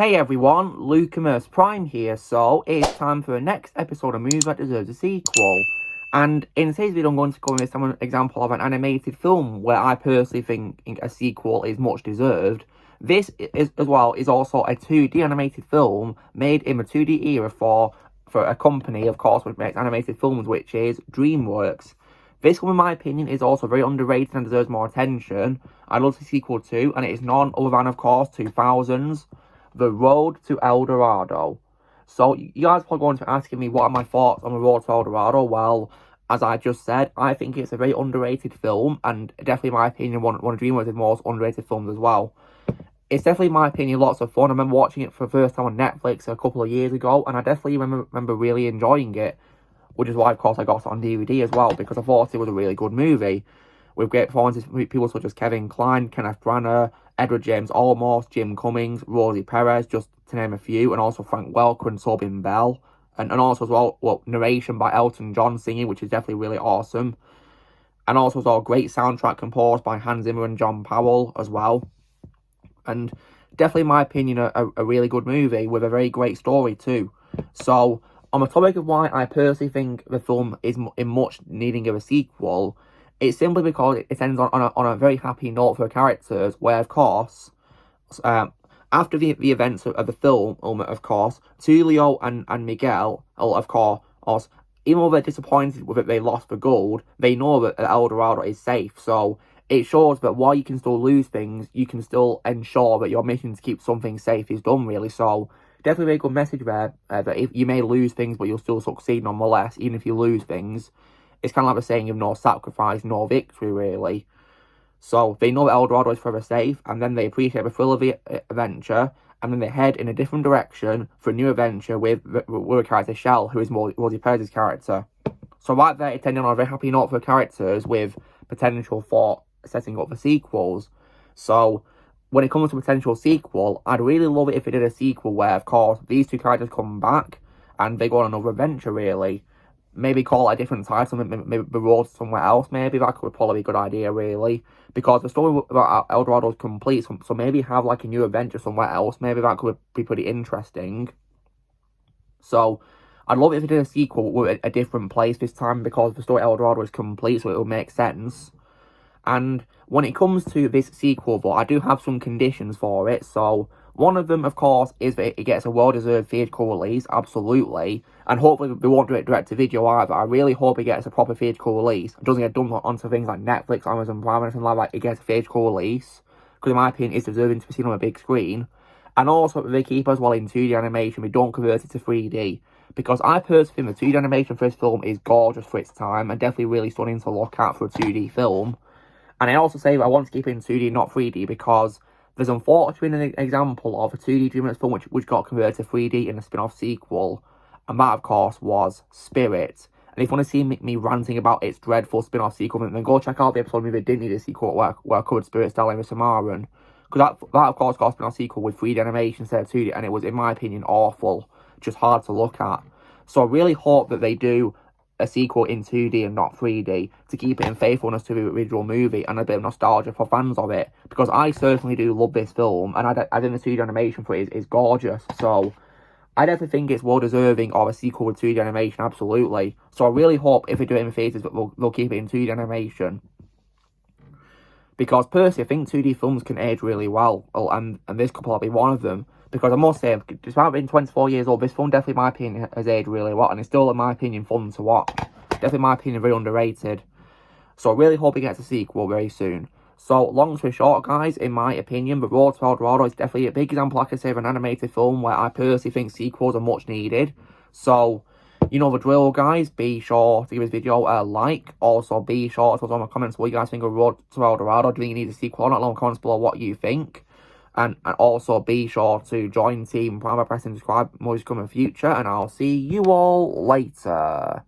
Hey everyone, Lucamus Prime here, so it's time for the next episode of Movies That Deserves a Sequel. And in today's video I'm going to go with an example of an animated film where I personally think a sequel is much deserved. This is also a 2D animated film made in the 2D era for a company, of course, which makes animated films, which is DreamWorks. This one, in my opinion, is also very underrated and deserves more attention. I'd love to see sequel to, and it is none other than, of course, 2000's The Road to El Dorado. So, you guys are probably going to be asking me what are my thoughts on The Road to El Dorado. Well, as I just said, I think it's a very underrated film, and definitely, in my opinion, one of DreamWorks' most underrated films as well. It's definitely, in my opinion, lots of fun. I remember watching it for the first time on Netflix a couple of years ago, and I definitely remember really enjoying it. Which is why, of course, I got it on DVD as well, because I thought it was a really good movie. With great performances from people such as Kevin Kline, Kenneth Branagh, Edward James Olmos, Jim Cummings, Rosie Perez, just to name a few, and also Frank Welker and Tobin Bell. And also as well, narration by Elton John singing, which is definitely really awesome. And also as well, a great soundtrack composed by Hans Zimmer and John Powell as well. And definitely, in my opinion, a really good movie with a very great story too. So, on the topic of why I personally think the film is in much needing of a sequel, it's simply because it ends on a very happy note for the characters, where, of course, after the events of the film, of course, Tulio and Miguel, of course, even though they're disappointed with it, they lost the gold, they know that El Dorado is safe. So it shows that while you can still lose things, you can still ensure that your mission to keep something safe is done, really. So definitely a very good message there, that if you may lose things, but you'll still succeed nonetheless, even if you lose things. It's kind of like the saying of no sacrifice, no victory, really. So they know that El Dorado is forever safe, and then they appreciate the thrill of the adventure, and then they head in a different direction for a new adventure with a character, Shell, who is Rosie Perez's character. So right there, it's ending on a very happy note for the characters, with potential for setting up for sequels. So when it comes to potential sequel, I'd really love it if it did a sequel where, of course, these two characters come back and they go on another adventure, really. Maybe call it a different title, maybe The Road somewhere else, maybe. That could probably be a good idea, really. Because the story about El Dorado is complete, so maybe have like a new adventure somewhere else. Maybe that could be pretty interesting. So, I'd love it if it did a sequel with a different place this time, because the story El Dorado is complete, so it will make sense. And when it comes to this sequel, though, I do have some conditions for it. So one of them, of course, is that it gets a well-deserved theatrical release, absolutely. And hopefully they won't do it direct-to-video either. I really hope it gets a proper theatrical release. It doesn't get dumped onto things like Netflix, Amazon Prime, anything like that. It gets a theatrical release, because in my opinion, it's deserving to be seen on a big screen. And also, they keep as well in 2D animation. They don't convert it to 3D. Because I personally think the 2D animation for this film is gorgeous for its time, and definitely really stunning to look at for a 2D film. And I also say that I want to keep it in 2D, not 3D, because there's unfortunately an example of a 2D DreamWorks film which got converted to 3D in a spin-off sequel. And that, of course, was Spirit. And if you want to see me ranting about its dreadful spin-off sequel, then go check out the episode where they didn't need a sequel, where I covered Spirit starring with Samaran. Because that, of course, got a spin-off sequel with 3D animation instead of 2D, and it was, in my opinion, awful. Just hard to look at. So I really hope that they do a sequel in 2D and not 3D to keep it in faithfulness to the original movie and a bit of nostalgia for fans of it, because I certainly do love this film, and I think the 2D animation for it is gorgeous. So I definitely think it's well deserving of a sequel with 2D animation, absolutely. So I really hope if they do it in theatres that they'll keep it in 2D animation, because personally I think 2D films can age really well, and this could probably be one of them. Because I must say, despite being 24 years old, this film definitely, in my opinion, has aged really well. And it's still, in my opinion, fun to watch. Definitely, in my opinion, very underrated. So I really hope it gets a sequel very soon. So, long story short, guys, in my opinion, The Road to El Dorado is definitely a big example, like I say, of an animated film where I personally think sequels are much needed. So, you know the drill, guys. Be sure to give this video a like. Also, be sure to put on the comments what you guys think of The Road to El Dorado. Do you think you need a sequel or not? Leave in the comments below what you think. And also be sure to join Team Prime by pressing subscribe. More is coming in the future, and I'll see you all later.